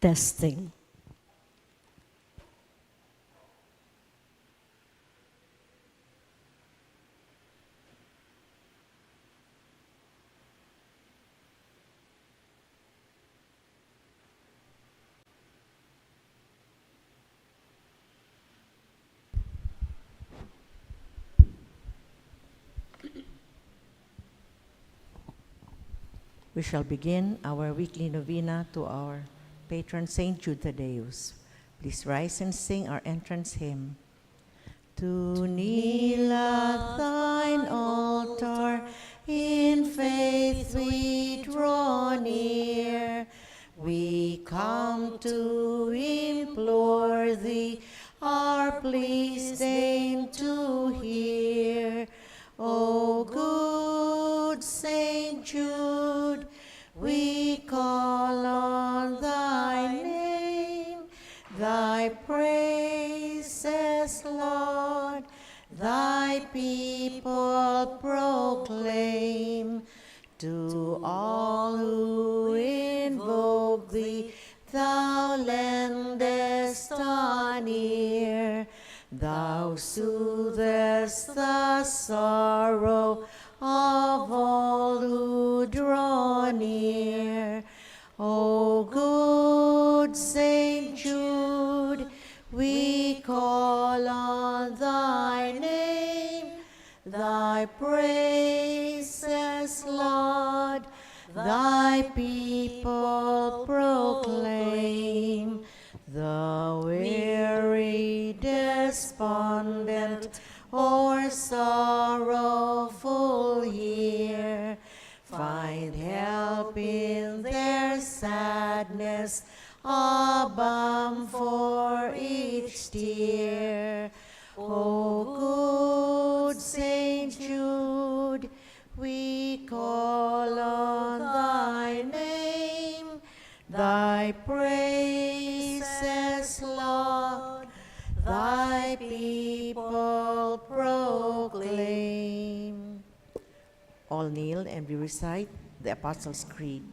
Testing. We shall begin our weekly novena to our patron Saint Jude Thaddeus. Please rise and sing our entrance hymn. To kneel at thine altar, in faith we draw near. We come to implore thee, our pleas deign to hear. O good Saint Jude, we call on thy name, thy praises, Lord, thy people proclaim. To all who invoke thee, thou lendest an ear. Thou soothest the sorrow of all who draw near. O good Saint Jude, we call on thy name, thy praises, Lord, thy people proclaim. The weary, despondent, or sorrowful here find help in their sadness, a balm for each tear. O good Saint Jude, we call on thy name, thy praises, Lord, thy people proclaim. All kneel and we recite the Apostles' Creed.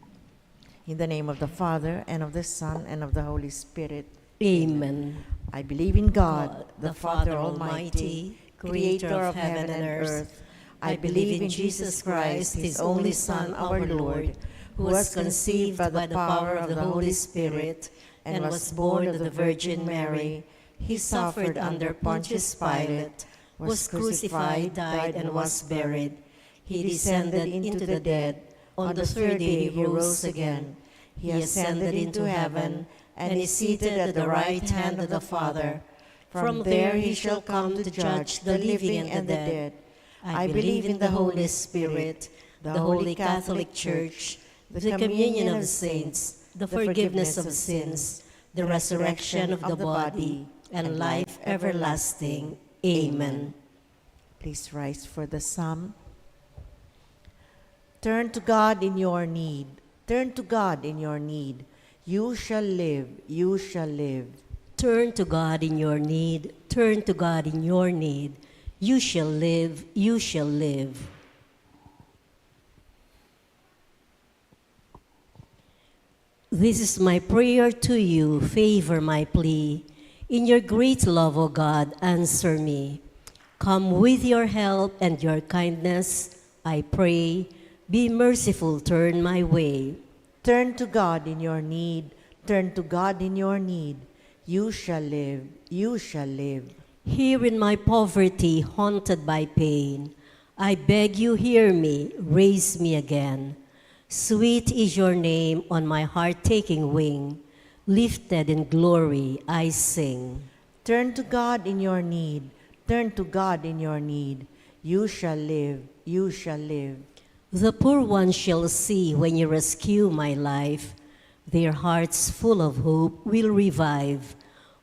In the name of the Father, and of the Son, and of the Holy Spirit. Amen. I believe in God, the Father Almighty, creator of heaven and earth. I believe in Jesus Christ, his only Son, our Lord, who was conceived by the power of the Holy Spirit and was born of the Virgin Mary. He suffered under Pontius Pilate, was crucified, died, and was buried. He descended into the dead. On the third day he rose again. He ascended into heaven and is seated at the right hand of the Father. From there he shall come to judge the living and the dead. I believe in the Holy Spirit, the Holy Catholic Church, the communion of saints, the forgiveness of sins, the resurrection of the body, and life everlasting. Amen. Please rise for the psalm. Turn to God in your need. Turn to God in your need. You shall live. You shall live. Turn to God in your need. Turn to God in your need. You shall live. You shall live. This is my prayer to you. Favor my plea. In your great love, O God, answer me. Come with your help and your kindness, I pray. Be merciful, turn my way. Turn to God in your need. Turn to God in your need. You shall live. You shall live. Here in my poverty, haunted by pain, I beg you hear me, raise me again. Sweet is your name on my heart-taking wing. Lifted in glory, I sing. Turn to God in your need. Turn to God in your need. You shall live. You shall live. The poor ones shall see when you rescue my life. Their hearts full of hope will revive.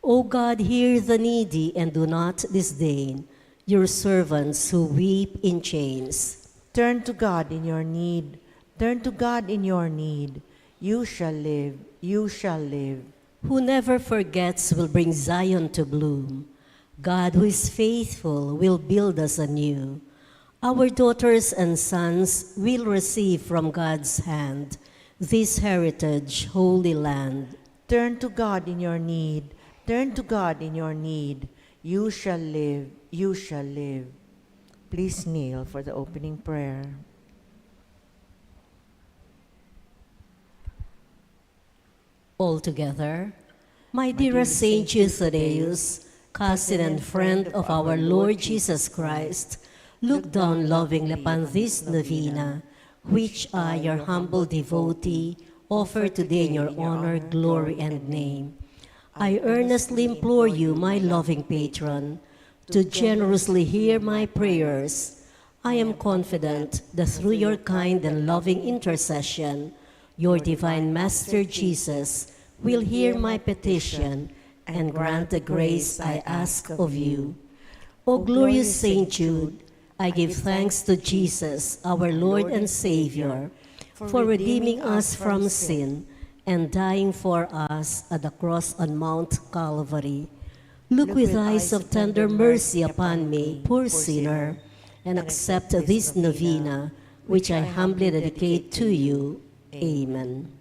O God, hear the needy and do not disdain your servants who weep in chains. Turn to God in your need. Turn to God in your need. You shall live. You shall live. Who never forgets will bring Zion to bloom. God, who is faithful, will build us anew. Our daughters and sons will receive from God's hand this heritage, holy land. Turn to God in your need. Turn to God in your need. You shall live. You shall live. Please kneel for the opening prayer. All together, my dearest Saint Eusebius, cousin and friend of our Lord Jesus Christ, look down lovingly upon this novena, which I, your humble devotee, offer today in your honor, glory, and name. I earnestly implore you, my loving patron, to generously hear my prayers. I am confident that through your kind and loving intercession, your divine Master Jesus will hear my petition and grant the grace I ask of you. O glorious Saint Jude, I give thanks to Jesus, our Lord and Savior, for redeeming us from sin and dying for us at the cross on Mount Calvary. Look with eyes of tender mercy upon me, poor sinner, and accept this novena, which I humbly dedicate to you. Amen.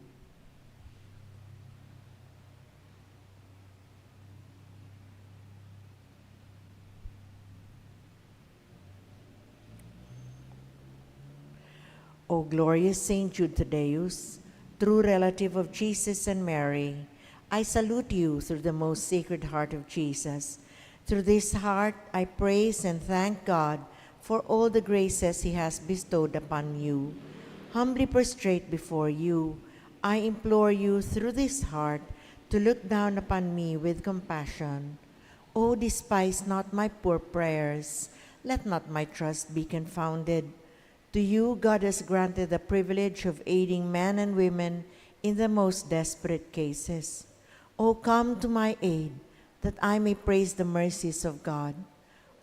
O glorious Saint Jude Thaddeus, true relative of Jesus and Mary, I salute you through the most sacred heart of Jesus. Through this heart, I praise and thank God for all the graces He has bestowed upon you. Humbly prostrate before you, I implore you through this heart to look down upon me with compassion. O despise not my poor prayers, let not my trust be confounded. To you, God has granted the privilege of aiding men and women in the most desperate cases. O come to my aid, that I may praise the mercies of God.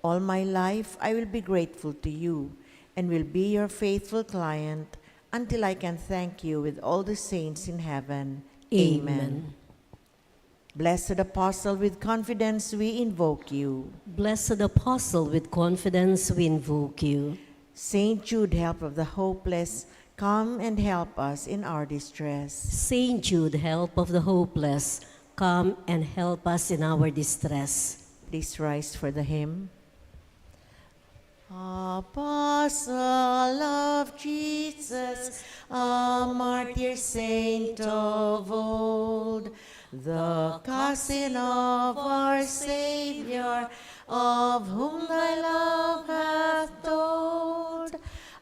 All my life I will be grateful to you, and will be your faithful client until I can thank you with all the saints in heaven. Amen. Blessed Apostle, with confidence we invoke you. Blessed Apostle, with confidence we invoke you. Saint Jude, help of the hopeless, come and help us in our distress. Saint Jude, help of the hopeless, come and help us in our distress. Please rise for the hymn. Apostle of Jesus, a martyr saint of old, the cousin of our Savior, of whom thy love hath told,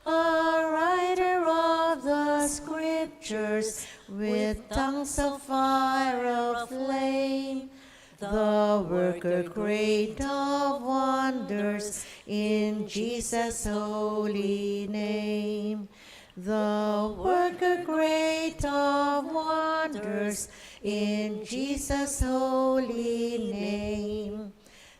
a writer of the Scriptures, with tongues of fire of flame, the worker great of wonders, in Jesus' holy name. The worker great of wonders, in Jesus' holy name.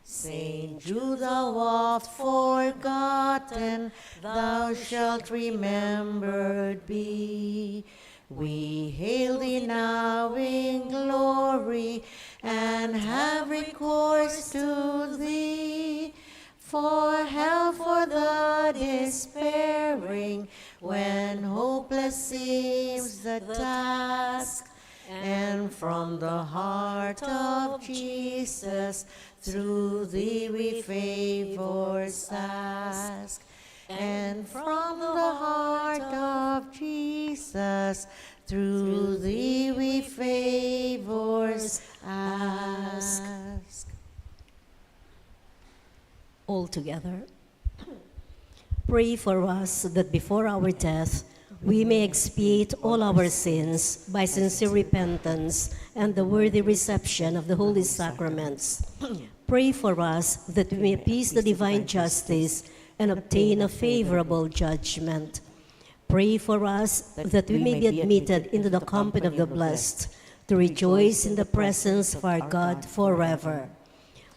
Saint Jude, thou oft forgotten, thou shalt remembered be. We hail thee now in glory, and have recourse to thee, for help for the despairing, when hopeless seems the task. And from the heart of Jesus, through thee we favors ask. And from the heart of Jesus, through thee we favors ask. All together, pray for us that before our death, we may expiate all our sins by sincere repentance and the worthy reception of the holy sacraments. Pray for us that we may appease the divine justice and obtain a favorable judgment. Pray for us that we may be admitted into the company of the blessed, to rejoice in the presence of our God forever.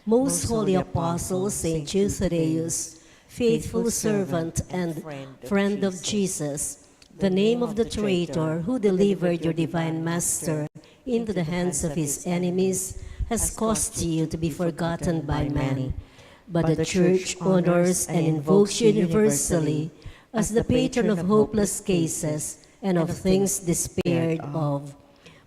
Most holy Apostle, Saint Jude Thaddeus, faithful servant and friend of Jesus, the name of the traitor who delivered your divine Master into the hands of his enemies has caused you to be forgotten by many. But the Church honors and invokes you universally as the patron of hopeless cases and of things despaired of.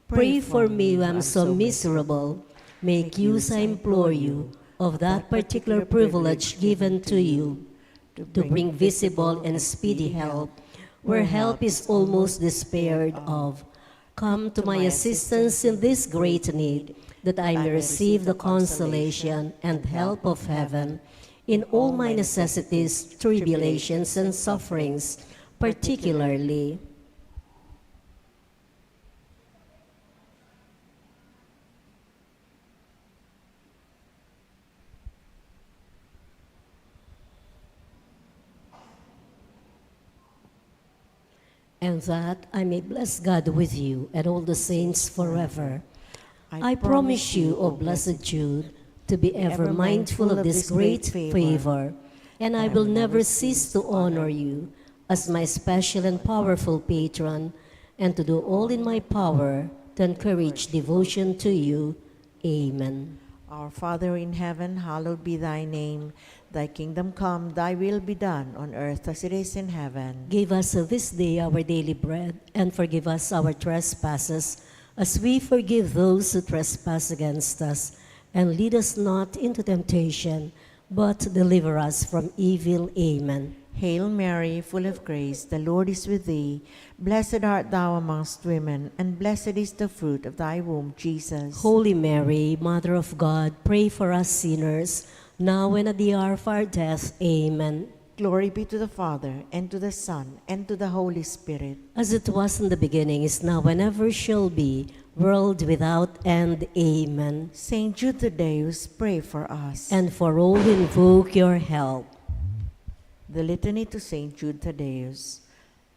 Pray for me who am so miserable. Make use, I implore you, of that particular privilege given to you, to bring visible and speedy help, where help is almost despaired of. Come to my assistance in this great need, that I may receive the consolation and help of heaven in all my necessities, tribulations, and sufferings, particularly. And that I may bless God with you and all the saints forever. I promise you, O blessed Jude, to be ever mindful of this great favor, and I will never cease to honor you as my special and powerful patron, and to do all in my power to encourage devotion to you. Amen. Our Father in heaven, hallowed be thy name. Thy kingdom come, thy will be done on earth as it is in heaven. Give us this day our daily bread, and forgive us our trespasses, as we forgive those who trespass against us. And lead us not into temptation, but deliver us from evil. Amen. Hail Mary, full of grace, the Lord is with thee. Blessed art thou amongst women, and blessed is the fruit of thy womb, Jesus. Holy Mary, Mother of God, pray for us sinners, now and at the hour of our death. Amen. Glory be to the Father, and to the Son, and to the Holy Spirit. As it was in the beginning, is now, and ever shall be, world without end. Amen. Saint Jude Thaddeus, pray for us. And for all who invoke your help. The Litany to Saint Jude Thaddeus.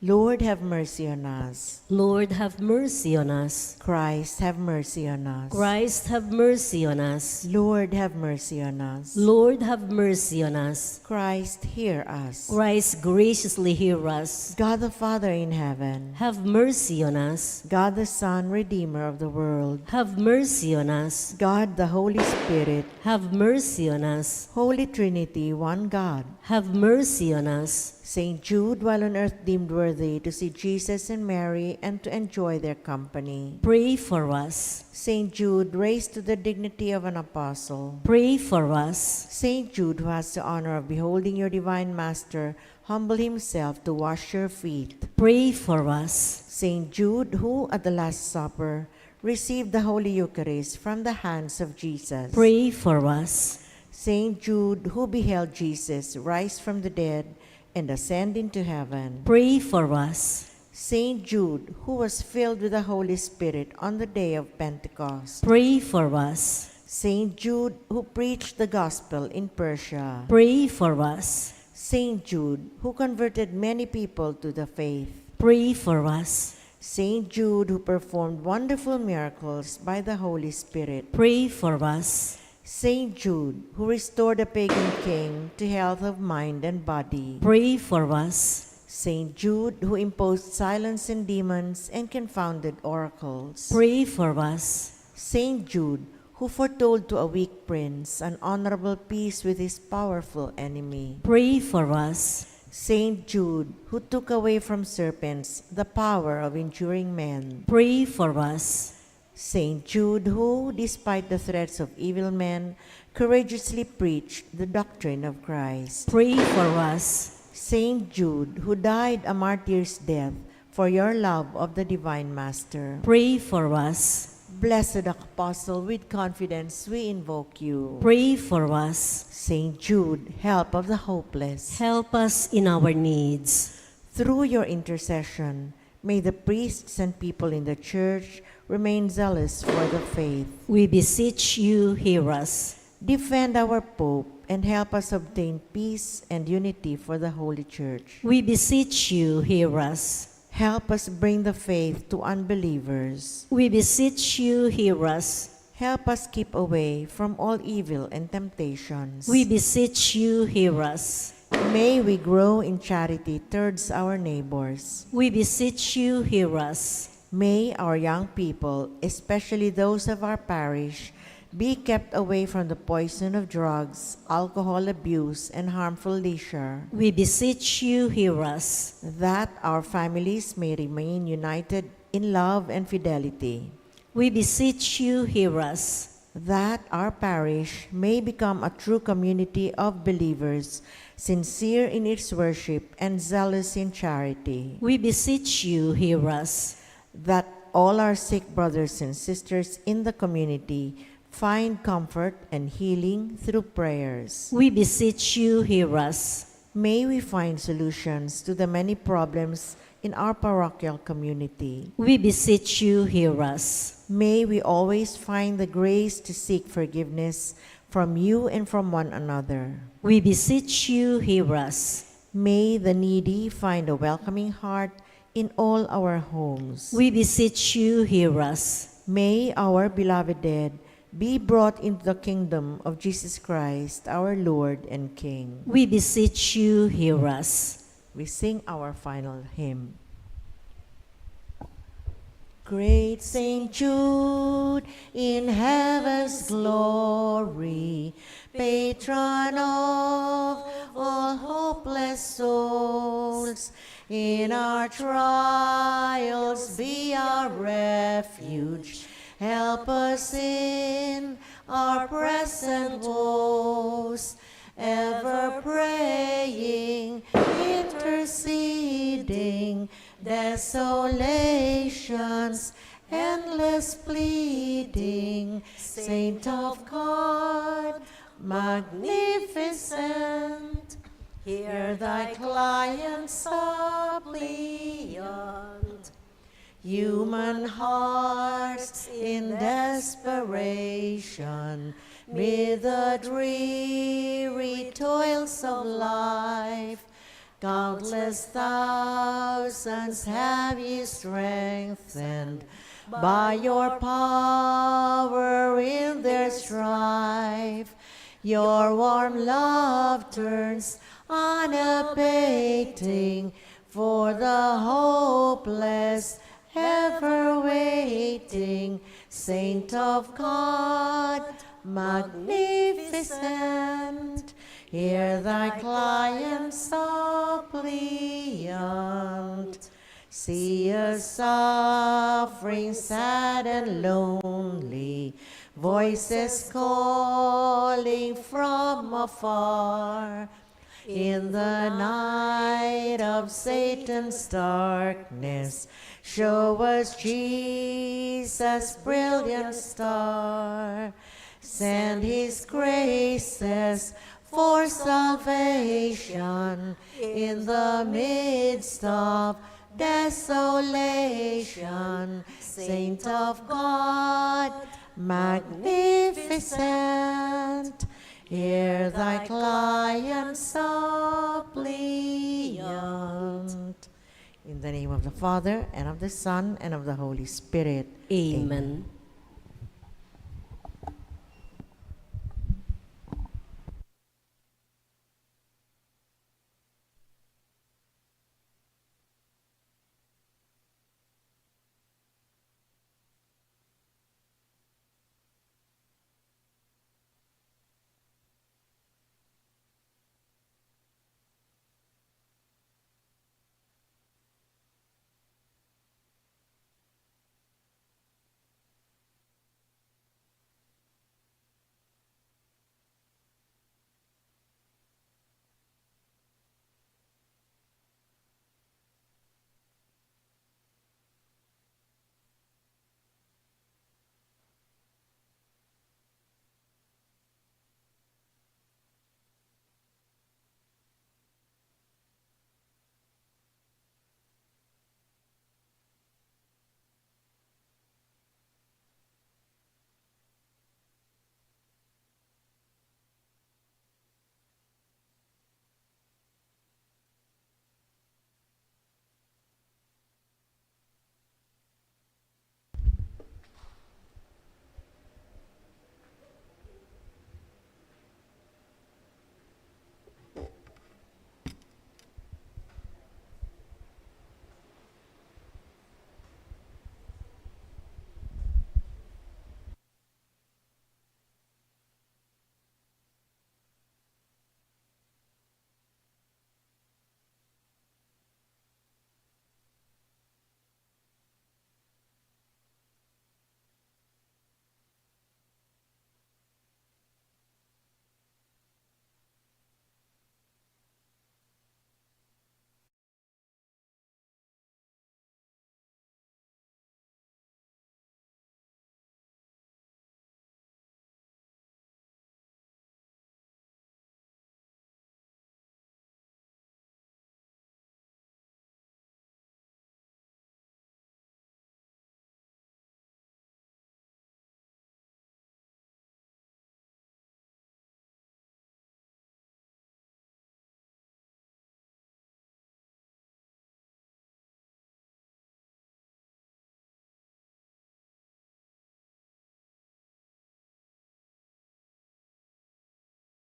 Lord, have mercy on us. Lord, have mercy on us. Christ, have mercy on us. Christ, have mercy on us. Lord, have mercy on us. Lord, have mercy on us. Christ, hear us. Christ, graciously hear us. God the Father in heaven, Have mercy on us. God the Son, Redeemer of the world, Have mercy on us. God the Holy Spirit, Have mercy on us. Holy Trinity, one God. Have mercy on us. Saint Jude, while on earth deemed worthy to see Jesus and Mary and to enjoy their company. Pray for us. Saint Jude, raised to the dignity of an apostle. Pray for us. Saint Jude, who has the honor of beholding your divine Master humble himself to wash your feet. Pray for us. Saint Jude, who at the Last Supper received the Holy Eucharist from the hands of Jesus. Pray for us. Saint Jude, who beheld Jesus rise from the dead and ascend into heaven. Pray for us. Saint Jude, who was filled with the Holy Spirit on the day of Pentecost. Pray for us. Saint Jude, who preached the gospel in Persia. Pray for us. Saint Jude, who converted many people to the faith. Pray for us. Saint Jude, who performed wonderful miracles by the Holy Spirit. Pray for us. Saint Jude, who restored a pagan king to health of mind and body. Pray for us. Saint Jude, who imposed silence in demons and confounded oracles. Pray for us. Saint Jude, who foretold to a weak prince an honorable peace with his powerful enemy. Pray for us. Saint Jude, who took away from serpents the power of injuring men. Pray for us. Saint Jude, who, despite the threats of evil men, courageously preached the doctrine of Christ. Pray for us. Saint Jude, who died a martyr's death for your love of the Divine Master. Pray for us. Blessed Apostle, with confidence we invoke you. Pray for us. Saint Jude, help of the hopeless. Help us in our needs. Through your intercession, may the priests and people in the Church remain zealous for the faith. We beseech you, hear us. Defend our Pope and help us obtain peace and unity for the Holy Church. We beseech you, hear us. Help us bring the faith to unbelievers. We beseech you, hear us. Help us keep away from all evil and temptations. We beseech you, hear us. May we grow in charity towards our neighbors. We beseech you, hear us. May our young people, especially those of our parish, be kept away from the poison of drugs, alcohol abuse, and harmful leisure. We beseech you, hear us. That our families may remain united in love and fidelity. We beseech you, hear us. that our parish may become a true community of believers, sincere in its worship and zealous in charity, We beseech you, hear us. that all our sick brothers and sisters in the community find comfort and healing through prayers. We beseech you, hear us. May we find solutions to the many problems in our parochial community. We beseech you, hear us. May we always find the grace to seek forgiveness from you and from one another. We beseech you, hear us. May the needy find a welcoming heart in all our homes. We beseech you, hear us. May our beloved dead be brought into the kingdom of Jesus Christ, our Lord and King. We beseech you, hear us. We sing our final hymn. Great Saint Jude, in heaven's glory, patron of all hopeless souls, in our trials be our refuge. Help us in our present woes, ever praying, interceding, desolations, endless pleading. Saint of God, magnificent, hear thy client's suppliant. Human hearts in desperation, mid the dreary toils of life, countless thousands have ye strengthened by your power in their strife. Your warm love turns unabating for the hopeless, ever waiting. Saint of God, magnificent, hear thy client's suppliant. See us suffering, sad and lonely, voices calling from afar. In the night of Satan's darkness, show us Jesus' brilliant star. Send his graces for salvation in the midst of desolation. Saint of God, magnificent, hear thy client's suppliant. In the name of the Father, and of the Son, and of the Holy Spirit. Amen.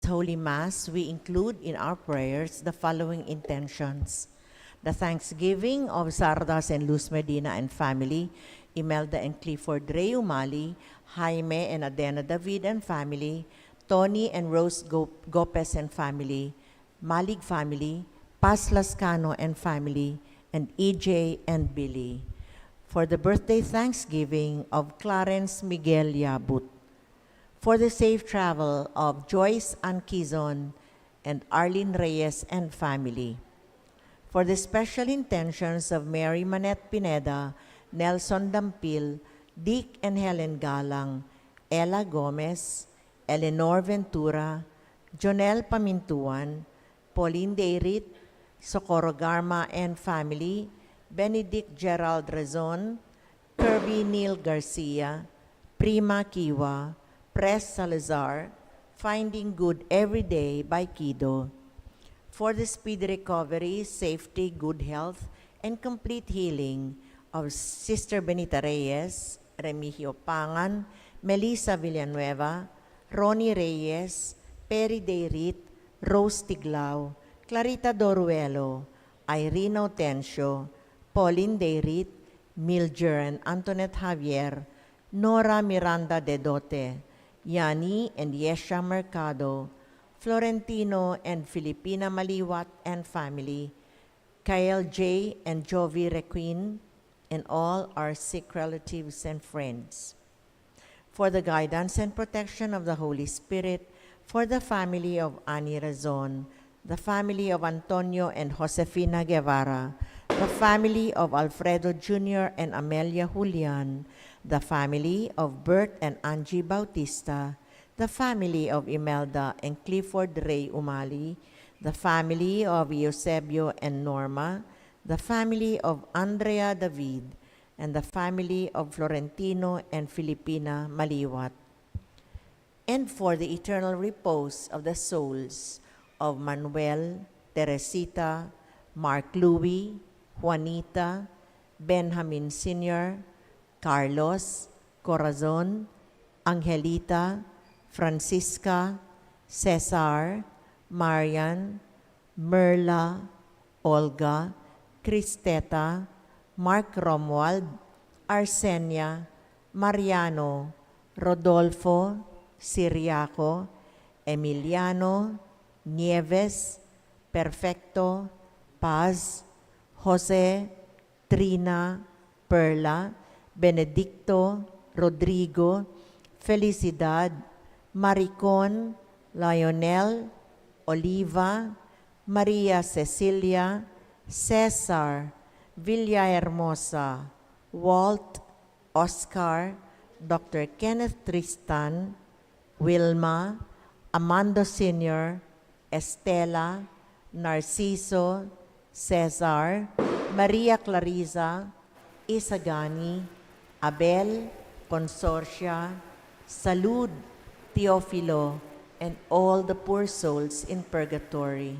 Holy Mass, we include in our prayers the following intentions: the thanksgiving of Sardas and Luz Medina and family, Imelda and Clifford Ray Umali, Jaime and Adena David and family, Tony and Rose Gopez and family, Malig family, Paz Lascano and family, and EJ and Billy. For the birthday thanksgiving of Clarence Miguel Yabut. For the safe travel of Joyce Anquizon and Arlene Reyes and family. For the special intentions of Mary Manette Pineda, Nelson Dampil, Dick and Helen Galang, Ella Gomez, Eleanor Ventura, Jonel Pamintuan, Pauline Deirit, Socorro Garma and family, Benedict Gerald Rezon, Kirby Neil Garcia, Prima Kiwa, Pres Salazar, Finding Good Every Day by Kido. For the speedy recovery, safety, good health, and complete healing of Sister Benita Reyes, Remigio Pangan, Melissa Villanueva, Ronnie Reyes, Perry Deirit, Rose Tiglao, Clarita Doruelo, Irene Autencio, Pauline Deirit, Milger and Antoinette Javier, Nora Miranda de Dote, Yani and Yesha Mercado, Florentino and Filipina Maliwat and family, Kyle J. and Jovi Requin, and all our sick relatives and friends. For the guidance and protection of the Holy Spirit, for the family of Ani Razon, the family of Antonio and Josefina Guevara, the family of Alfredo Jr. and Amelia Julian, the family of Bert and Angie Bautista, the family of Imelda and Clifford Ray Umali, the family of Eusebio and Norma, the family of Andrea David, and the family of Florentino and Filipina Maliwat. And for the eternal repose of the souls of Manuel, Teresita, Mark Louis, Juanita, Benjamin Sr., Carlos, Corazon, Angelita, Francisca, Cesar, Marian, Merla, Olga, Cristeta, Mark Romuald, Arsenia, Mariano, Rodolfo, Siriaco, Emiliano, Nieves, Perfecto, Paz, Jose, Trina, Perla, Benedicto, Rodrigo, Felicidad, Maricon, Lionel, Oliva, Maria Cecilia, Cesar, Villahermosa, Walt, Oscar, Dr. Kenneth Tristan, Wilma, Amando Sr., Estela, Narciso, Cesar, Maria Clarisa, Isagani, Abel, Consorcia, Salud, Teofilo, and all the poor souls in purgatory.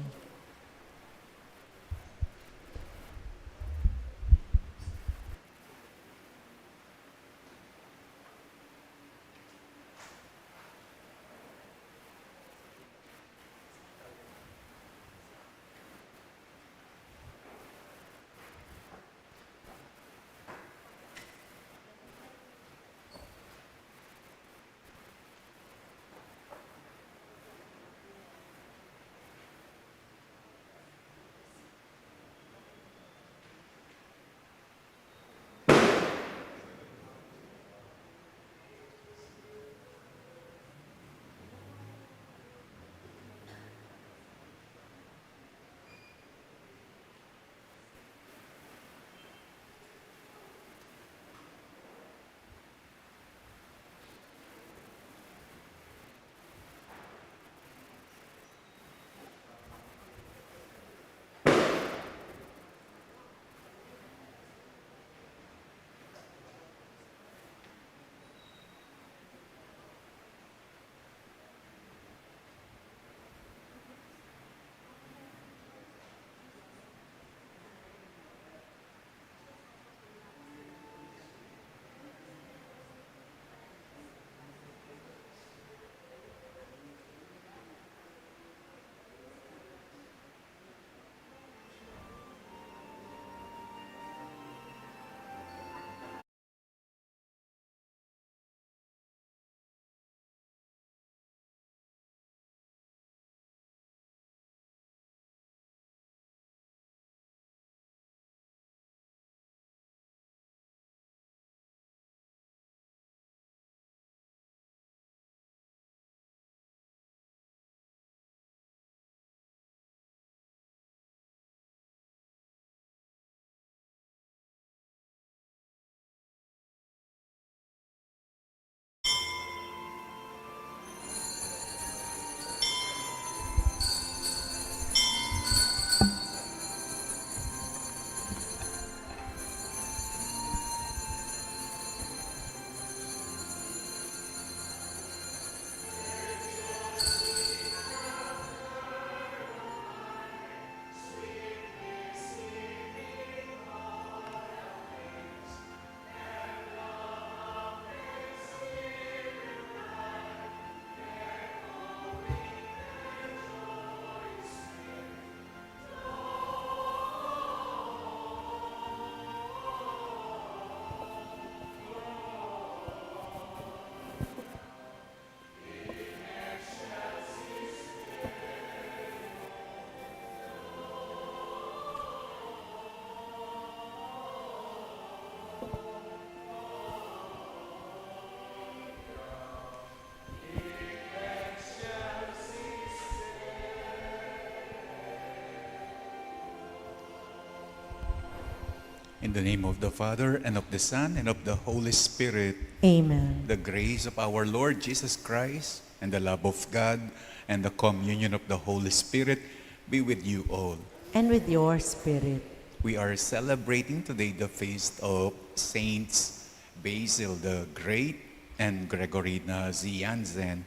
In the name of the Father, and of the Son, and of the Holy Spirit, Amen. the grace of our Lord Jesus Christ, and the love of God, and the communion of the Holy Spirit be with you all. And with your spirit. We are celebrating today the feast of Saints Basil the Great and Gregory Nazianzen,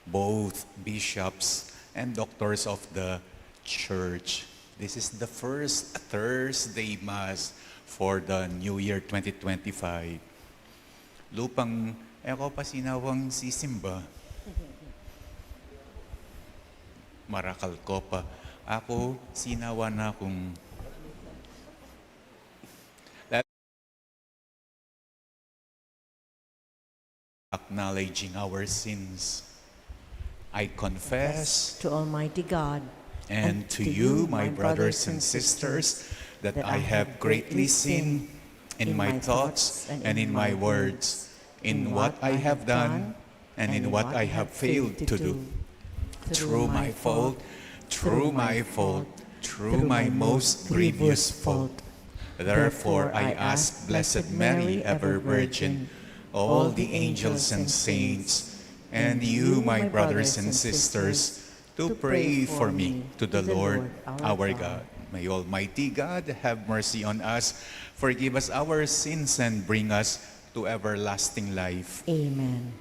both bishops and doctors of the Church. This is the first Thursday Mass for the New Year 2025. Lupang, ako pa sinawang sisimba. Marakal ko pa. Ako, sinawa na akong acknowledging our sins. I confess To Almighty God and to you, my brothers and sisters, that I have greatly sinned in my thoughts and in my words, in what I have done and in what I have failed to do. Through my fault, through my fault, through my most grievous fault. Therefore I ask Blessed Mary, ever Virgin, all the angels and saints, and you, my brothers and sisters, to pray for me to the Lord our God. May Almighty God have mercy on us, forgive us our sins, and bring us to everlasting life. Amen.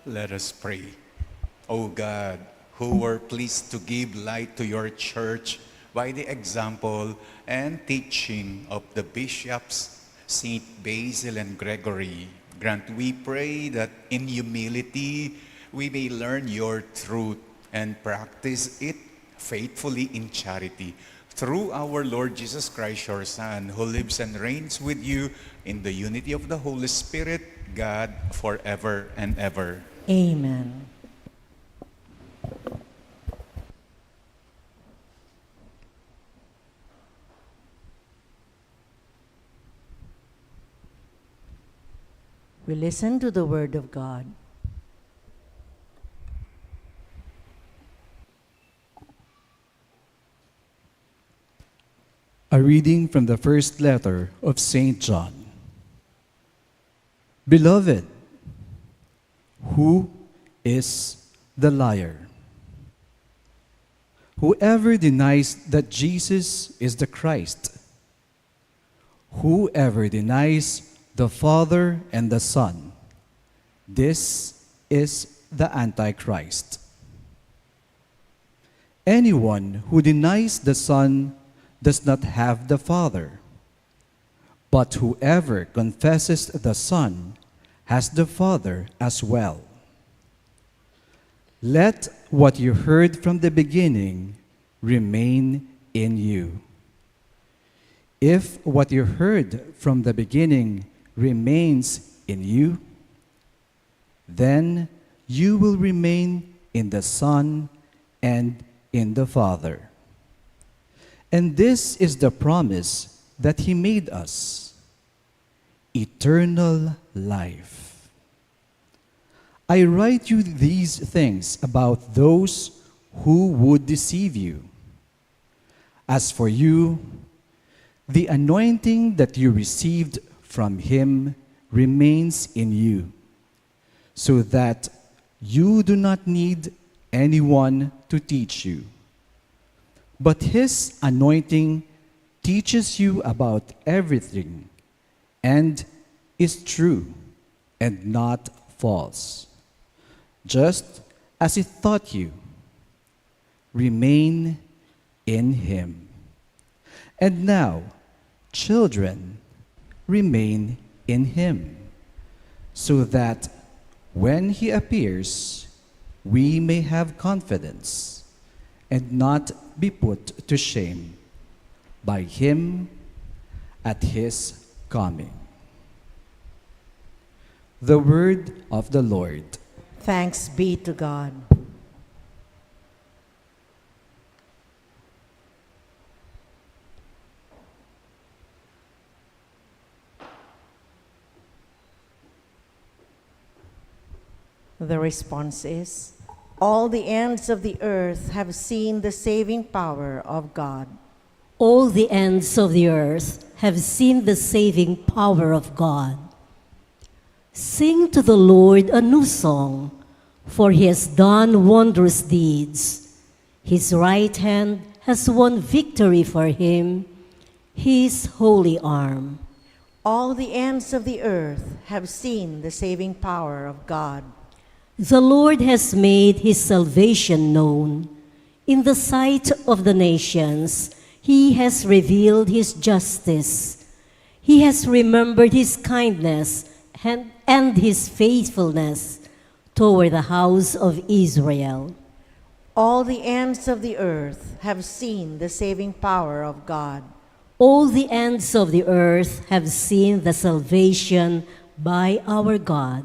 Let us pray. O God, who were pleased to give light to your church by the example and teaching of the bishops, Saint Basil and Gregory, grant, we pray, that in humility we may learn your truth and practice it faithfully in charity. Through our Lord Jesus Christ, your Son, who lives and reigns with you in the unity of the Holy Spirit, God, forever and ever. Amen. We listen to the Word of God. A reading from the first letter of St. John. Beloved, who is the liar? Whoever denies that Jesus is the Christ, whoever denies the Father and the Son, this is the Antichrist. Anyone who denies the Son does not have the Father, but whoever confesses the Son has the Father as well. Let what you heard from the beginning remain in you. If what you heard from the beginning remains in you, then you will remain in the Son and in the Father. And this is the promise that He made us: eternal life. I write you these things about those who would deceive you. As for you, the anointing that you received from Him remains in you, so that you do not need anyone to teach you. But His anointing teaches you about everything and is true and not false. Just as He taught you, remain in Him. And now, children, remain in Him, so that when He appears, we may have confidence and not be put to shame by Him at His coming. The word of the Lord. Thanks be to God. The response is, all the ends of the earth have seen the saving power of God. All the ends of the earth have seen the saving power of God. Sing to the Lord a new song, for He has done wondrous deeds. His right hand has won victory for Him, His holy arm. All the ends of the earth have seen the saving power of God. The Lord has made His salvation known. In the sight of the nations, He has revealed His justice. He has remembered His kindness and His faithfulness toward the house of Israel. All the ends of the earth have seen the saving power of God. All the ends of the earth have seen the salvation by our God.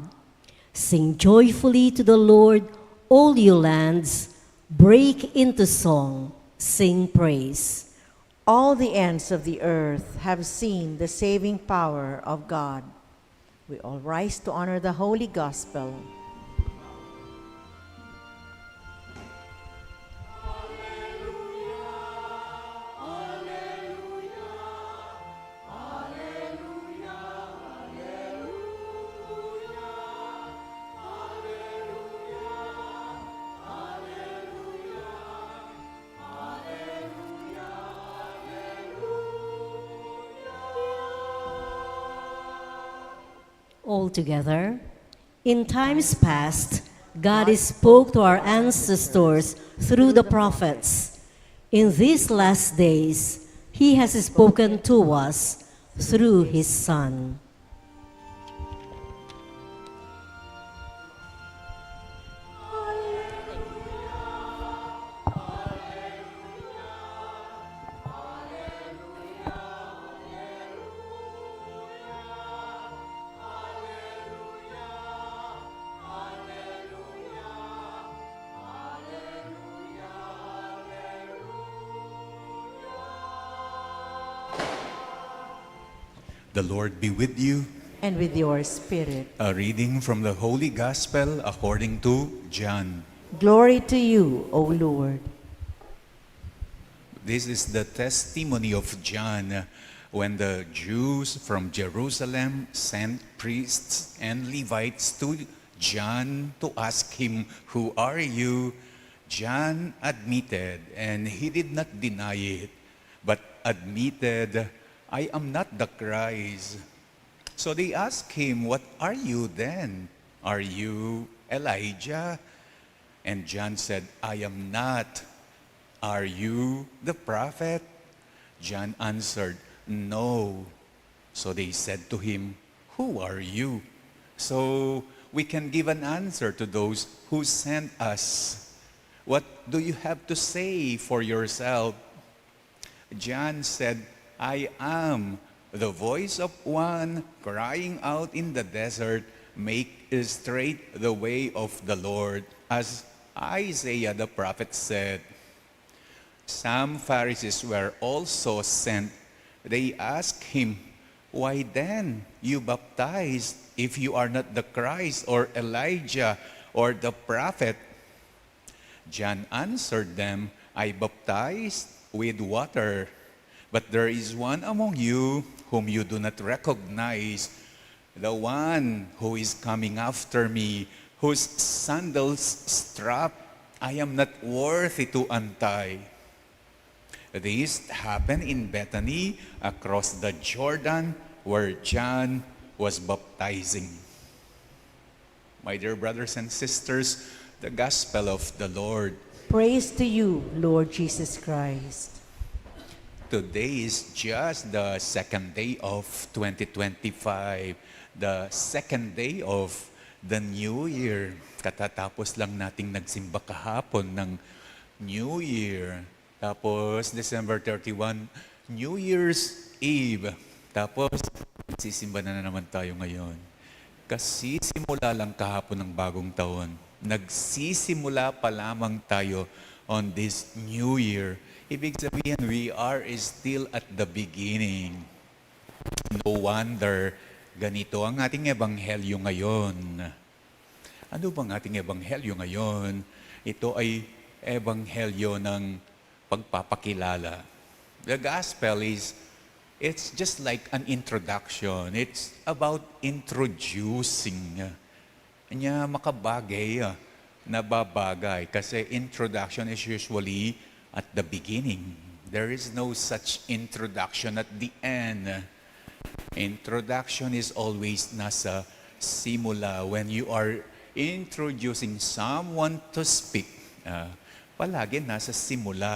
Sing joyfully to the Lord, all you lands. Break into song, sing praise. All the ends of the earth have seen the saving power of God. We all rise to honor the Holy Gospel. All together. In times past, God spoke to our ancestors through the prophets. In these last days, He has spoken to us through His Son. The Lord be with you. And with your spirit. A reading from the Holy Gospel according to John. Glory to you, O Lord. This is the testimony of John when the Jews from Jerusalem sent priests and Levites to John to ask him, "Who are you?" John admitted, and he did not deny it, but admitted, "I am not the Christ." So they asked him, "What are you then? Are you Elijah?" And John said, "I am not." "Are you the prophet?" John answered, "No." So they said to him, "Who are you?" So we can give an answer to those who sent us. What do you have to say for yourself? John said, "I am the voice of one crying out in the desert, make straight the way of the Lord," as Isaiah the prophet said. Some Pharisees were also sent. They asked him, "Why then you baptize if you are not the Christ or Elijah or the prophet?" John answered them, "I baptize with water, but there is one among you whom you do not recognize, the one who is coming after me, whose sandals strap I am not worthy to untie." This happened in Bethany across the Jordan where John was baptizing. My dear brothers and sisters, the gospel of the Lord. Praise to you, Lord Jesus Christ. Today is just the second day of 2025, the second day of the New Year. Katatapos lang nating nagsimba kahapon ng New Year. Tapos December 31, New Year's Eve. Tapos sisimba na naman tayo ngayon. Kasi simula lang kahapon ng bagong taon. Nagsisimula pa lamang tayo on this New Year. Ibig sabihin, we are still at the beginning. No wonder, ganito ang ating ebanghelyo ngayon. Ano bang ating ebanghelyo ngayon? Ito ay ebanghelyo ng pagpapakilala. The gospel is, it's just like an introduction. It's about introducing. Kanya makabagay, nababagay. Kasi introduction is usually at the beginning. There is no such introduction at the end. Introduction is always nasa simula. When you are introducing someone to speak, palagi nasa simula.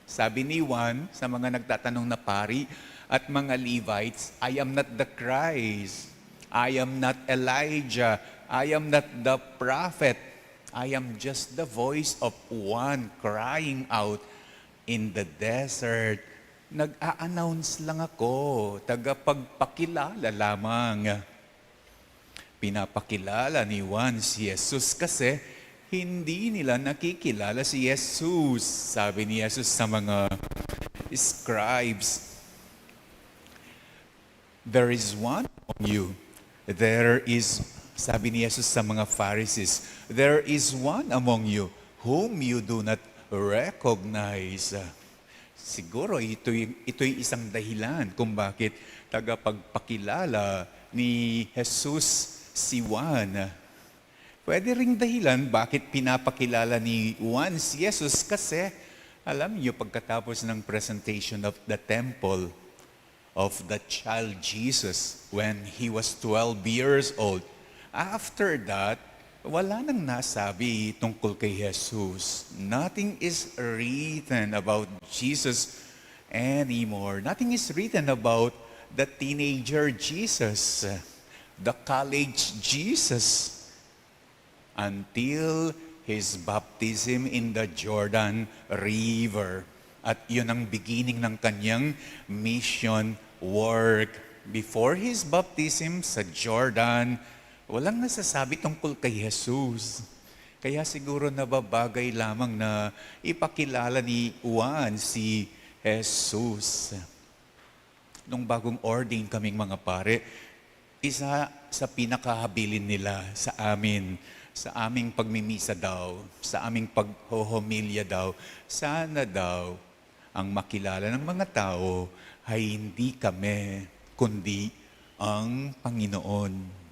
Sabi ni Juan sa mga nagtatanong na pari at mga Levites, I am not the Christ. I am not Elijah. I am not the prophet. I am just the voice of one crying out in the desert. Nag-a-announce lang ako, tagapagpakilala lamang. Pinapakilala ni Juan si Jesus kasi hindi nila nakikilala si Jesus. Sabi ni Jesus sa mga scribes, there is one among you. There is, sabi ni Jesus sa mga Pharisees, there is one among you whom you do not recognize. Siguro ito'y isang dahilan kung bakit tagapagpakilala ni Jesus si Juan. Pwede ring dahilan bakit pinapakilala ni Juan si Jesus kasi alam niyo pagkatapos ng presentation of the temple of the child Jesus when he was 12 years old. After that, wala nang nasabi tungkol kay Jesus. Nothing is written about Jesus anymore. Nothing is written about the teenager Jesus, the college Jesus, until his baptism in the Jordan River. At yun ang beginning ng kanyang mission work. Before his baptism sa Jordan, walang nasasabi tungkol kay Jesus. Kaya siguro nababagay lamang na ipakilala ni Juan si Jesus. Nung bagong ordain kaming mga pare, isa sa pinakahabilin nila sa amin, sa aming pagmimisa daw, sa aming paghohomilya daw, sana daw ang makilala ng mga tao ay hindi kami, kundi ang Panginoon.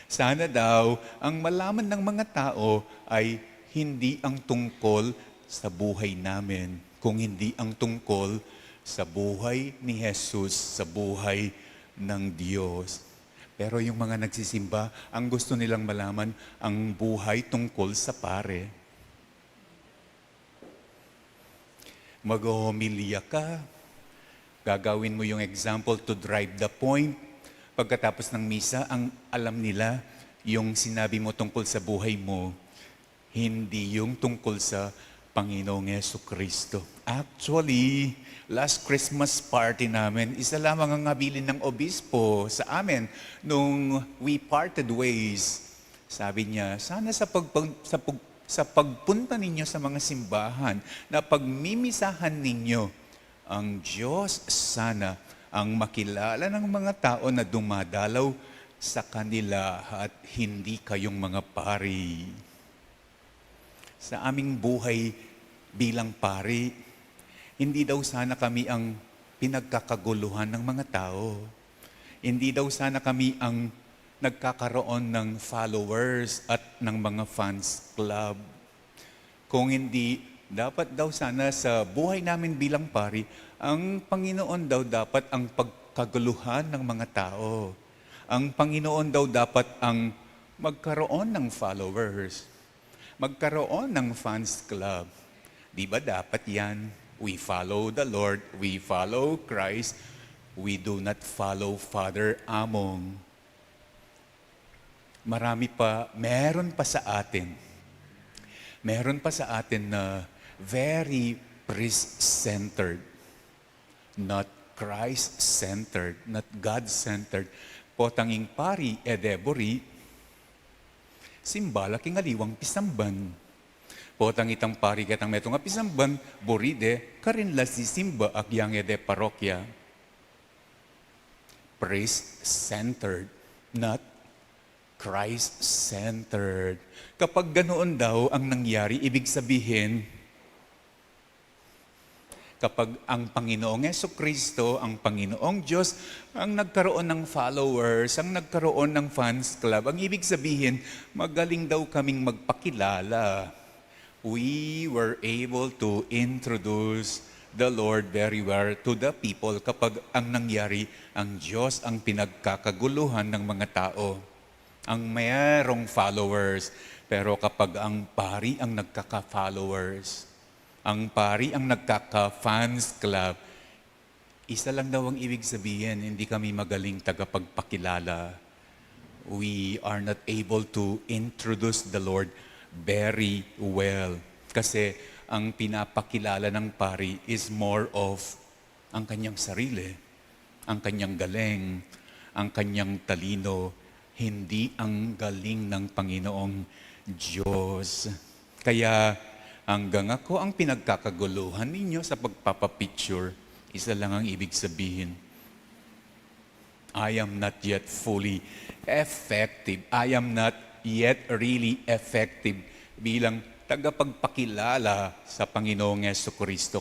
Sana daw ang malaman ng mga tao ay hindi ang tungkol sa buhay namin, kung hindi ang tungkol sa buhay ni Jesus, sa buhay ng Diyos. Pero yung mga nagsisimba, ang gusto nilang malaman ang buhay tungkol sa pare. Mag-homilya ka, gagawin mo yung example to drive the point. Pagkatapos ng misa, ang alam nila, yung sinabi mo tungkol sa buhay mo, hindi yung tungkol sa Panginoong Jesucristo. Actually, last Christmas party namin, isa lamang ang habilin ng obispo sa amin nung we parted ways. Sabi niya, sana sa pagpunta ninyo sa mga simbahan, na pagmimisahan ninyo, ang Diyos sana ang makilala ng mga tao na dumadalaw sa kanila at hindi kayong mga pari. Sa aming buhay bilang pari, hindi daw sana kami ang pinagkakaguluhan ng mga tao. Hindi daw sana kami ang nagkakaroon ng followers at ng mga fans club. Kung hindi Dapat daw sana sa buhay namin bilang pari, ang Panginoon daw dapat ang pagkaguluhan ng mga tao. Ang Panginoon daw dapat ang magkaroon ng followers, magkaroon ng fans club. Di ba dapat yan? We follow the Lord, we follow Christ, we do not follow Father Among. Meron pa sa atin na very priest-centered, not Christ-centered, not God-centered. Potanging pari edebori, simbala kingaliwang pisamban. Potang itang pari katang metong pisamban, boride, karinla si simba agyang ede parokya. Priest-centered, not Christ-centered. Kapag ganoon daw ang nangyari, ibig sabihin, kapag ang Panginoong Jesucristo, ang Panginoong Diyos, ang nagkaroon ng followers, ang nagkaroon ng fans club, ang ibig sabihin, magaling daw kaming magpakilala. We were able to introduce the Lord very well to the people kapag ang nangyari, ang Diyos ang pinagkakaguluhan ng mga tao. Ang mayroong followers, pero kapag ang pari ang nagkaka-followers, ang pari ang nagkaka-fans club, isa lang daw ang ibig sabihin, hindi kami magaling tagapagpakilala. We are not able to introduce the Lord very well. Kasi ang pinapakilala ng pari is more of ang kanyang sarili, ang kanyang galing, ang kanyang talino, hindi ang galing ng Panginoong Diyos. Kaya hanggang ako ang pinagkakaguluhan ninyo sa pagpapapicture, isa lang ang ibig sabihin. I am not yet fully effective. I am not yet really effective bilang tagapagpakilala sa Panginoong Jesucristo.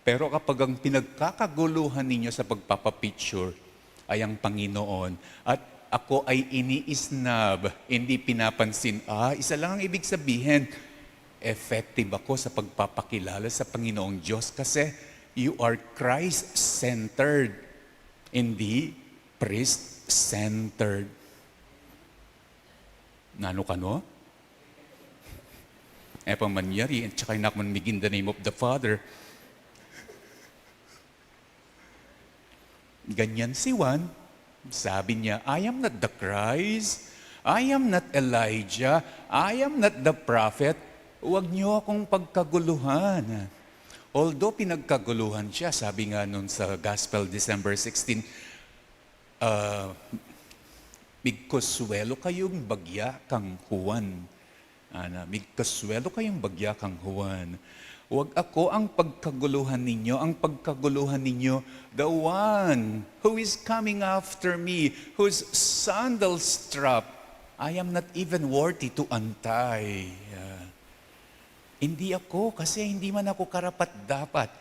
Pero kapag ang pinagkakaguluhan ninyo sa pagpapapicture ay ang Panginoon at ako ay iniisnab, hindi pinapansin, isa lang ang ibig sabihin, effective ako sa pagpapakilala sa Panginoong Diyos kasi you are Christ-centered, hindi priest-centered. Nano ka no? Pamanyari, at saka nakmanmig in the name of the Father. Ganyan si Juan. Sabi niya, I am not the Christ. I am not Elijah. I am not the prophet. Huwag niyo akong pagkaguluhan. Although pinagkaguluhan siya, sabi nga nun sa Gospel December 16, Migkasuelo kayong bagya kang Juan. Migkasuelo kayong bagya kang Juan. Huwag ako ang pagkaguluhan ninyo. Ang pagkaguluhan ninyo, the one who is coming after me, whose sandal strap, I am not even worthy to untie. Hindi ako kasi hindi man ako karapat-dapat.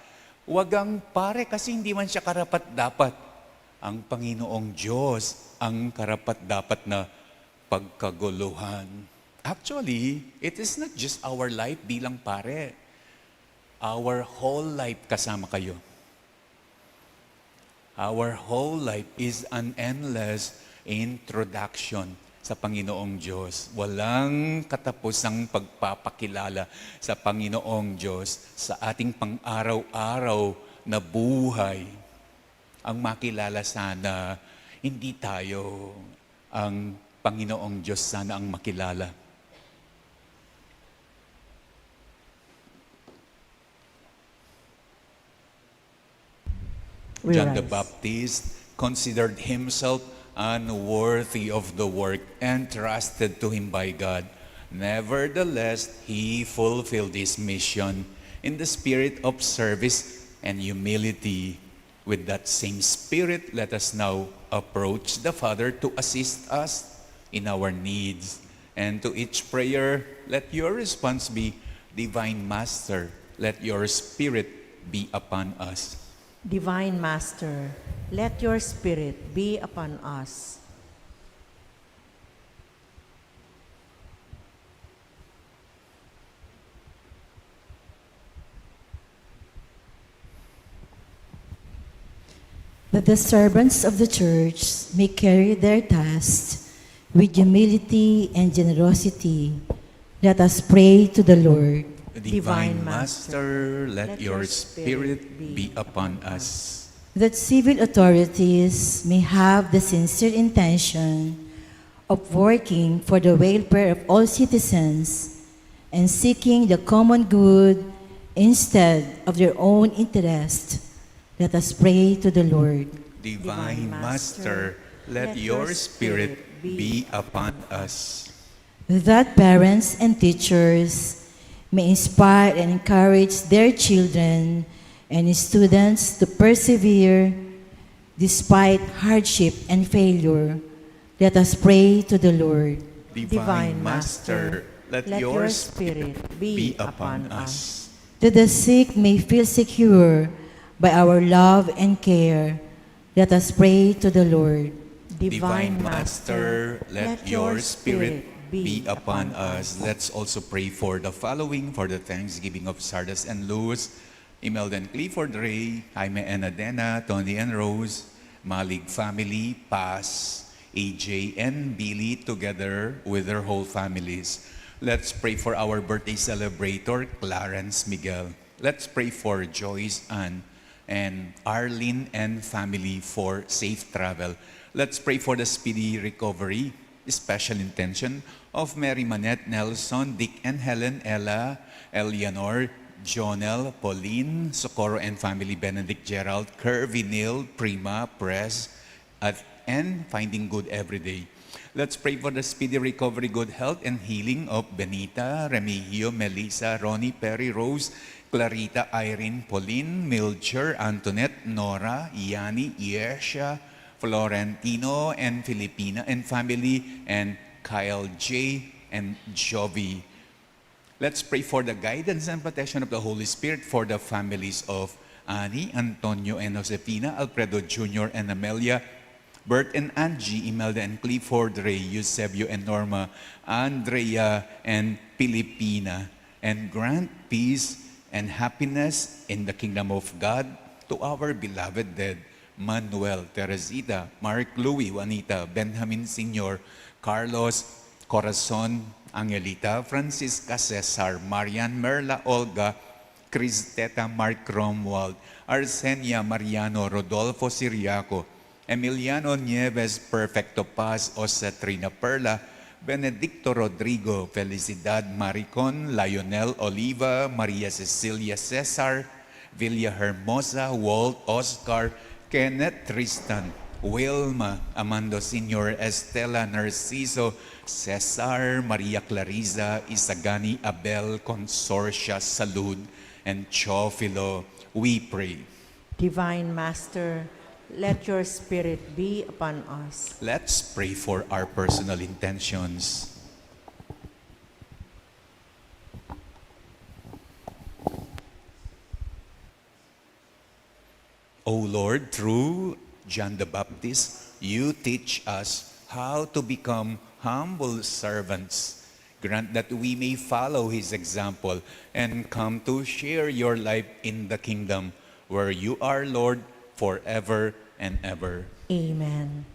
Huwag ang pare kasi hindi man siya karapat-dapat. Ang Panginoong Diyos ang karapat-dapat na pagkaguluhan. Actually, it is not just our life bilang pare. Our whole life kasama kayo. Our whole life is an endless introduction sa Panginoong Diyos. Walang katapusang pagpapakilala sa Panginoong Diyos sa ating pang-araw-araw na buhay. Ang makilala sana, hindi tayo, ang Panginoong Diyos sana ang makilala. John the Baptist considered himself unworthy of the work entrusted to him by God. Nevertheless, he fulfilled his mission in the spirit of service and humility. With that same spirit, let us now approach the Father to assist us in our needs. And to each prayer, let your response be, Divine Master, let your Spirit be upon us. Divine Master, let your Spirit be upon us. that the servants of the church may carry their tasks with humility and generosity. Let us pray to the Lord. Divine Master, let your Spirit be upon us. That civil authorities may have the sincere intention of working for the welfare of all citizens and seeking the common good instead of their own interest. Let us pray to the Lord. Divine Master, let your Spirit be upon us. That parents and teachers may inspire and encourage their children and students to persevere despite hardship and failure. Let us pray to the Lord. Divine Master, let your Spirit be upon us. That the sick may feel secure by our love and care. Let us pray to the Lord. Divine Master, let your Spirit be upon us. Let's also pray for the following, for the Thanksgiving of Sardas and Luz, Imelda and Clifford Ray, Jaime and Adena, Tony and Rose, Malig family, Paz, AJ and Billy, together with their whole families. Let's pray for our birthday celebrator, Clarence Miguel. Let's pray for Joyce Ann and Arlene and family for safe travel. Let's pray for the speedy recovery, special intention of Mary Manette, Nelson, Dick and Helen, Ella, Eleanor, Jonel, Pauline, Socorro and family, Benedict, Gerald, Curvy, Neil, Prima, Press, and finding good every day. Let's pray for the speedy recovery, good health, and healing of Benita, Remigio, Melissa, Ronnie, Perry, Rose, Clarita, Irene, Pauline, Milcher, Antoinette, Nora, Yani, Yesha, Florentino, and Filipina, and family, and Kyle J. and Jovi. Let's pray for the guidance and protection of the Holy Spirit for the families of Annie, Antonio, and Josefina, Alfredo Jr. and Amelia, Bert and Angie, Imelda and Clifford, Ray, Eusebio and Norma, Andrea and Filipina, and grant peace and happiness in the kingdom of God to our beloved dead, Manuel, Teresita, Mark Louis, Juanita, Benjamin Sr., Carlos, Corazon, Angelita, Francisca Cesar, Marian, Merla, Olga, Cristeta, Mark Cromwald, Arsenia, Mariano, Rodolfo Siriaco, Emiliano Nieves, Perfecto Paz, Osetrina Perla, Benedicto Rodrigo, Felicidad Maricon, Lionel Oliva, Maria Cecilia Cesar, Villa Hermosa, Walt, Oscar, Kenneth Tristan, Wilma, Amando Sr., Estela Narciso, Cesar, Maria Clarisa, Isagani, Abel, Consorcia, Salud, and Chofilo, we pray. Divine Master, let your Spirit be upon us. Let's pray for our personal intentions. O Lord, through John the Baptist, you teach us how to become humble servants. Grant that we may follow his example and come to share your life in the kingdom where you are Lord forever and ever. Amen.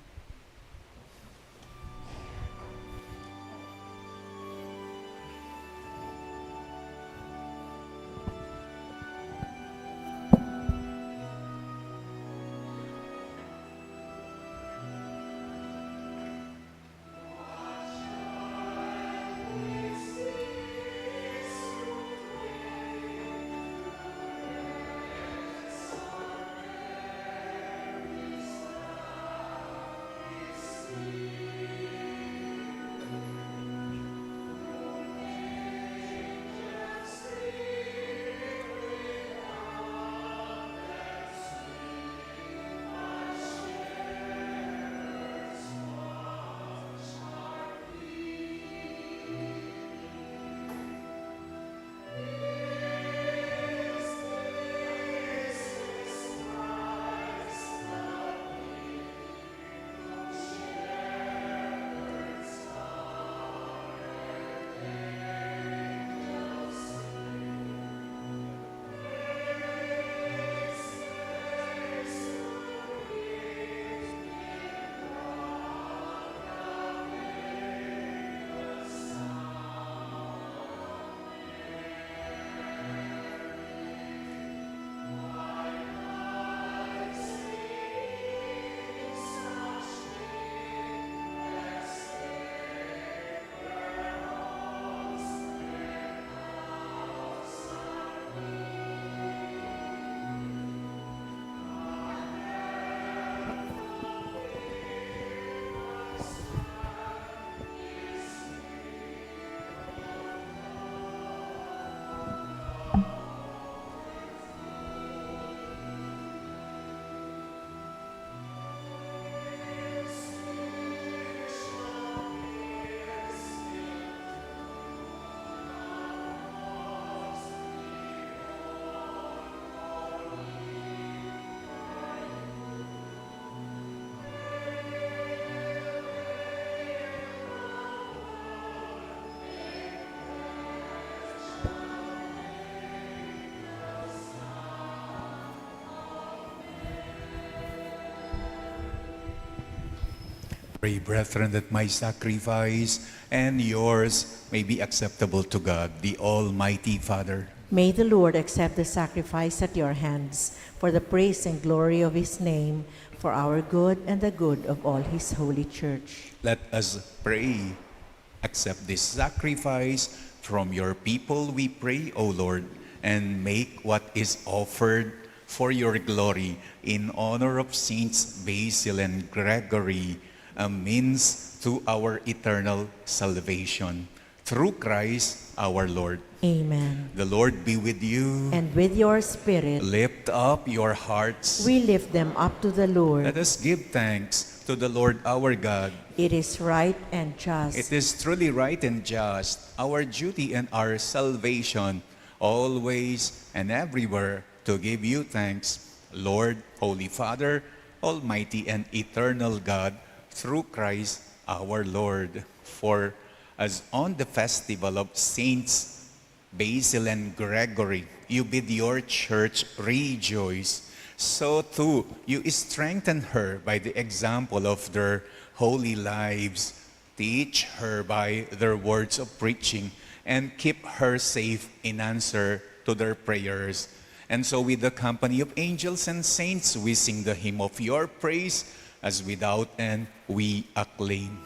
Pray, brethren, that my sacrifice and yours may be acceptable to God, the Almighty Father. May the Lord accept the sacrifice at your hands for the praise and glory of his name, for our good and the good of all his holy church. Let us pray. Accept this sacrifice from your people, we pray, O Lord, and make what is offered for your glory in honor of Saints Basil and Gregory a means to our eternal salvation. Through Christ our Lord. Amen. The Lord be with you. And with your spirit, Lift up your hearts. we lift them up to the Lord. Let us give thanks to the Lord our God. It is right and just. It is truly right and just, our duty and our salvation, always and everywhere to give you thanks, Lord, Holy Father, Almighty and eternal God, through Christ our Lord. For as on the festival of Saints Basil and Gregory, you bid your church rejoice, so too you strengthen her by the example of their holy lives. Teach her by their words of preaching, and keep her safe in answer to their prayers. And so with the company of angels and saints, we sing the hymn of your praise, as without end we acclaim.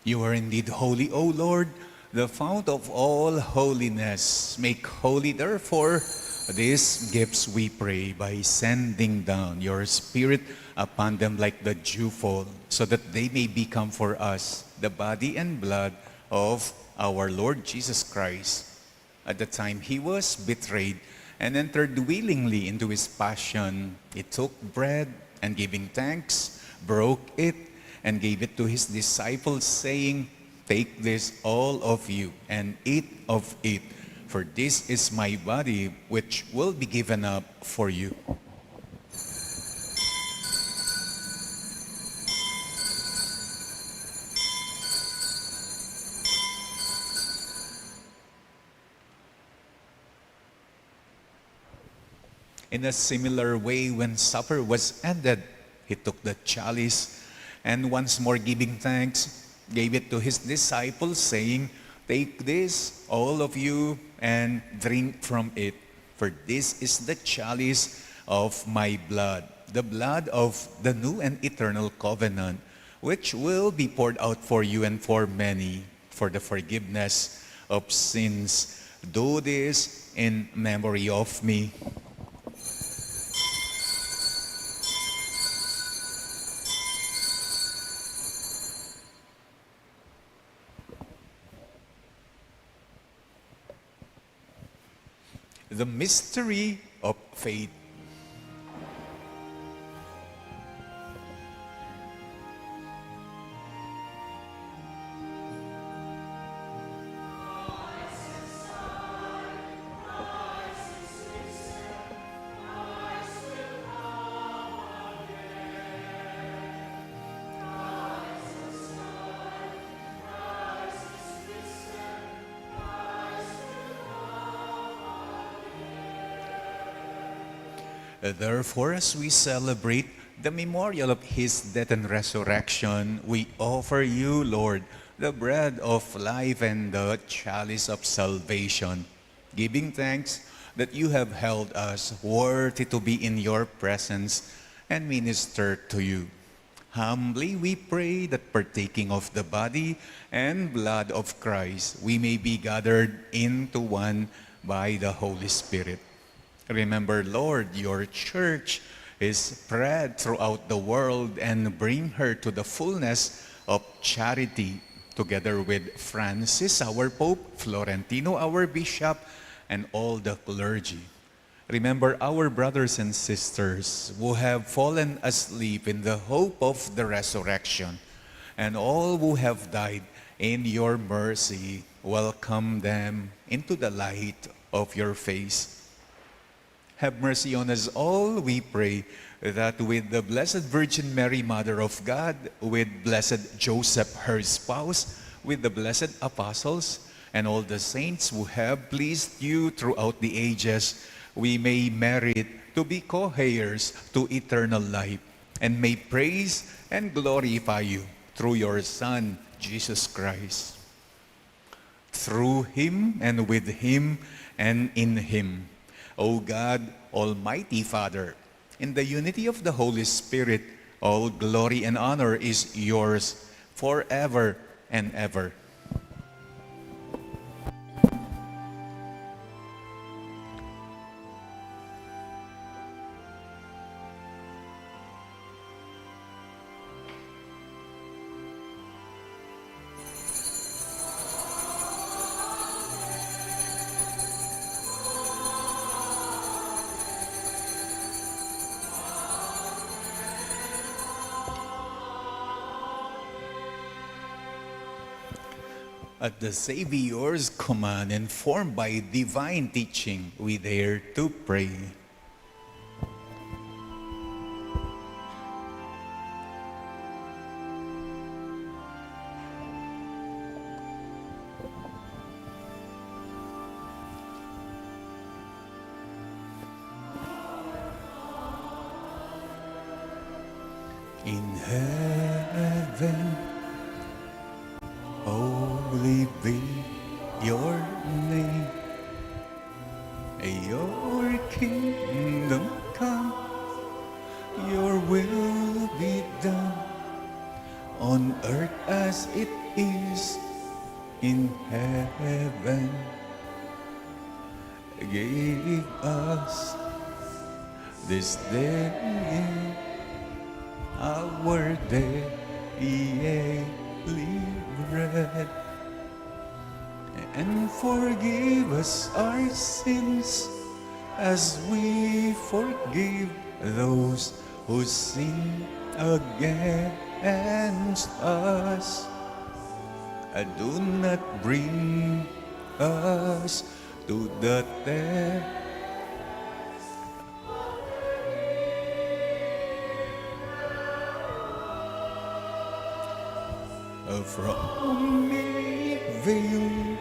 You are indeed holy, O Lord, the fount of all holiness. Make holy, therefore, these gifts, we pray, by sending down your Spirit upon them like the dewfall, so that they may become for us the body and blood of our Lord Jesus Christ. At the time he was betrayed and entered willingly into his passion, he took bread and giving thanks, broke it, and gave it to his disciples, saying, "Take this, all of you, and eat of it, for this is my body, which will be given up for you." In a similar way, when supper was ended, he took the chalice, and once more giving thanks, gave it to his disciples, saying, "Take this, all of you, and drink from it, for this is the chalice of my blood, the blood of the new and eternal covenant, which will be poured out for you and for many, for the forgiveness of sins. Do this in memory of me." The mystery of faith. Therefore, as we celebrate the memorial of his death and resurrection, we offer you, Lord, the bread of life and the chalice of salvation, giving thanks that you have held us worthy to be in your presence and minister to you. Humbly we pray that partaking of the body and blood of Christ, we may be gathered into one by the Holy Spirit. Remember, Lord, your church is spread throughout the world and bring her to the fullness of charity, together with Francis, our Pope, Florentino, our Bishop, and all the clergy. Remember our brothers and sisters who have fallen asleep in the hope of the resurrection, and all who have died in your mercy. Welcome them into the light of your face. Have mercy on us all, we pray, that with the Blessed Virgin Mary, Mother of God, with Blessed Joseph, her spouse, with the blessed apostles, and all the saints who have pleased you throughout the ages, we may merit to be co-heirs to eternal life, and may praise and glorify you through your Son, Jesus Christ. Through him and with him and in him, O God, Almighty Father, in the unity of the Holy Spirit, all glory and honor is yours forever and ever. At the Savior's command, informed by divine teaching, we dare to pray. In heaven, holy be your name. Your kingdom come, your will be done, on earth as it is in heaven. Give us this day our daily bread, and forgive us our sins as we forgive those who sin against us. And do not bring us to the test. From evil.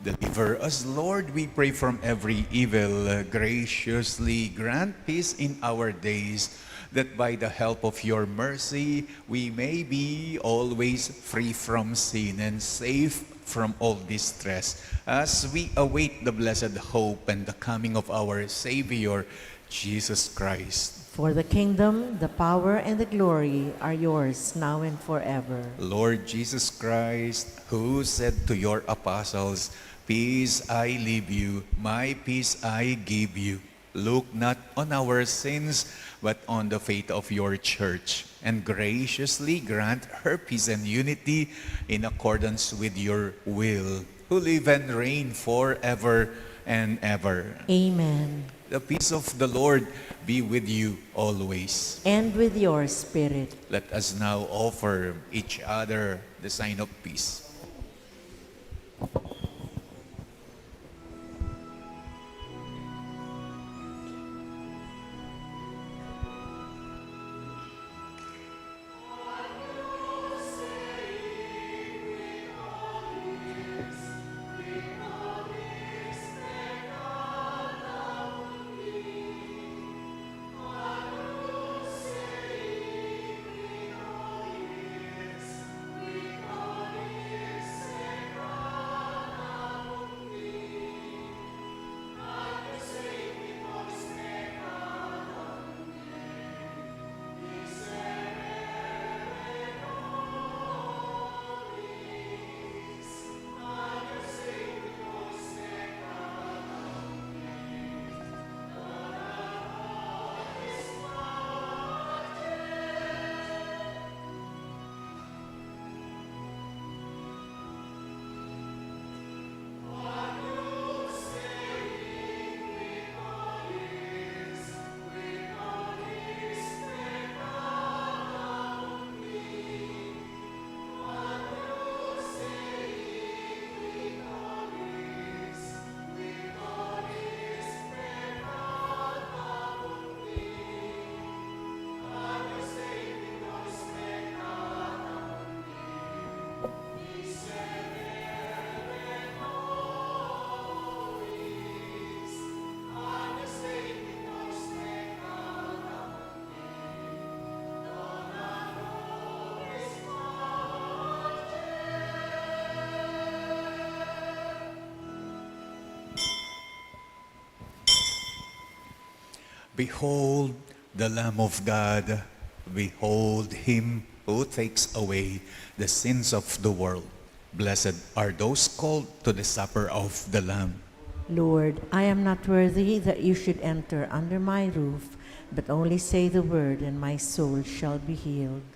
Deliver us, Lord, we pray, from every evil. Graciously grant peace in our days, that by the help of your mercy we may be always free from sin and safe from all distress, as we await the blessed hope and the coming of our Savior, Jesus Christ. For the kingdom, the power, and the glory are yours now and forever. Lord Jesus Christ, who said to your apostles, "Peace I leave you, my peace I give you," look not on our sins, but on the faith of your church, and graciously grant her peace and unity in accordance with your will, who live and reign forever and ever. Amen. The peace of the Lord be with you always. And with your spirit. Let us now offer each other the sign of peace. Behold the Lamb of God. Behold him who takes away the sins of the world. Blessed are those called to the supper of the Lamb. Lord, I am not worthy that you should enter under my roof, but only say the word, and my soul shall be healed.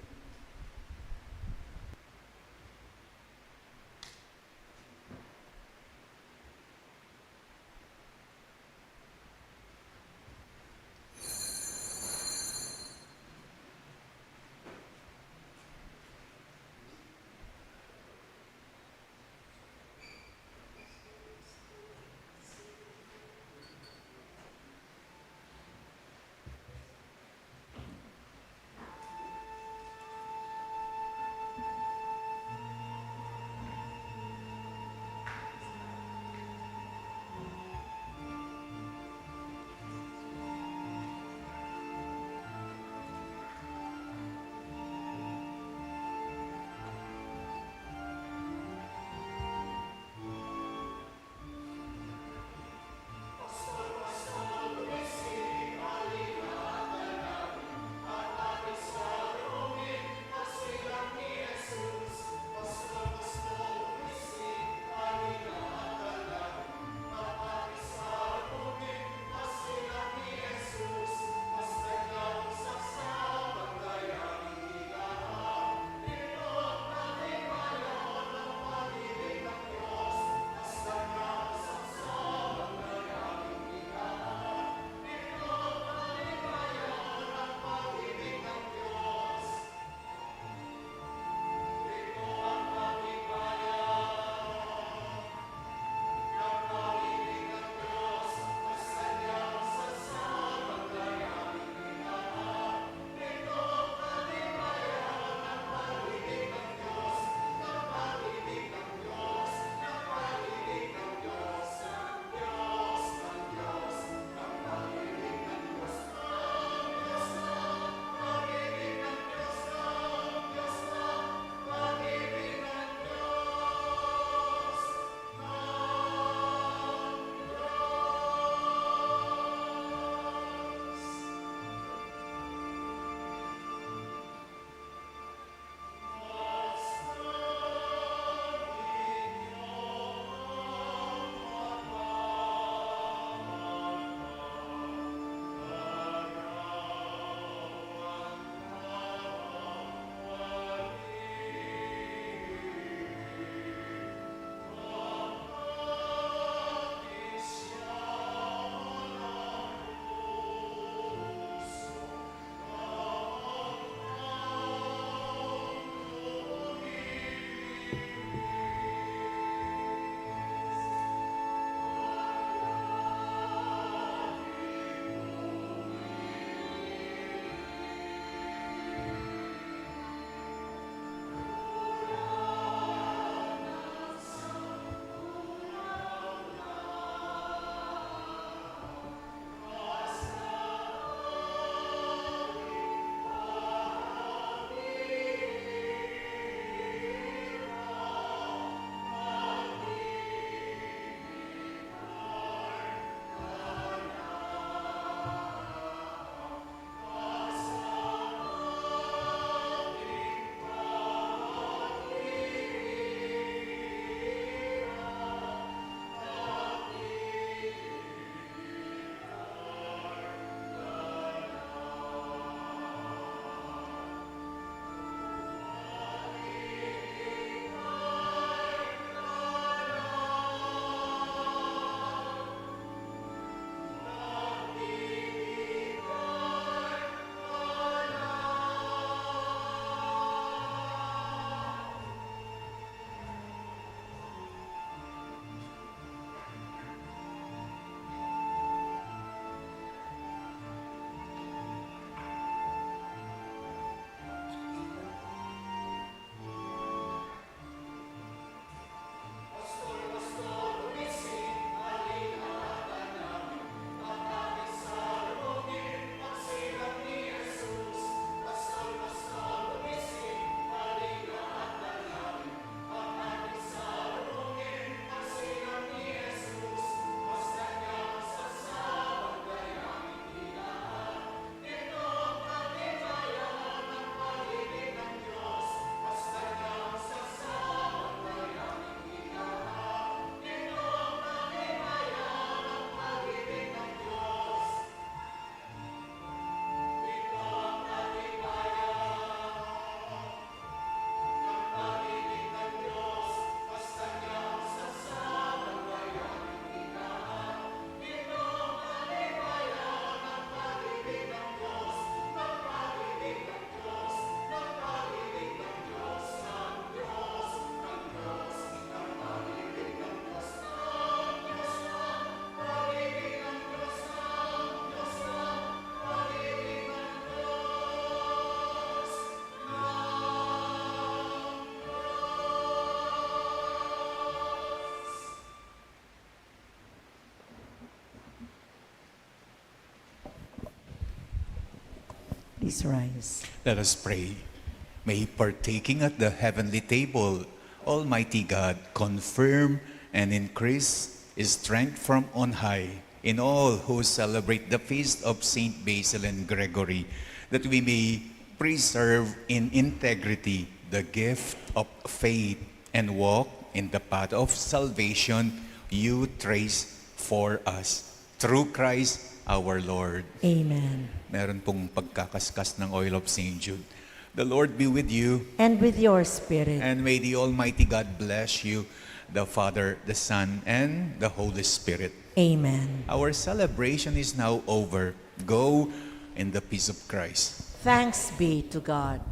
Please rise. Let us pray. May partaking at the heavenly table, Almighty God, confirm and increase strength from on high in all who celebrate the feast of Saint Basil and Gregory, that we may preserve in integrity the gift of faith and walk in the path of salvation you trace for us. Through Christ our Lord. Amen. Meron pong pagkakaskas ng oil of St. Jude. The Lord be with you, And with your spirit. and may the Almighty God bless you, the Father, the Son, and the Holy Spirit. Amen. Our celebration is now over. Go in the peace of Christ. Thanks be to God.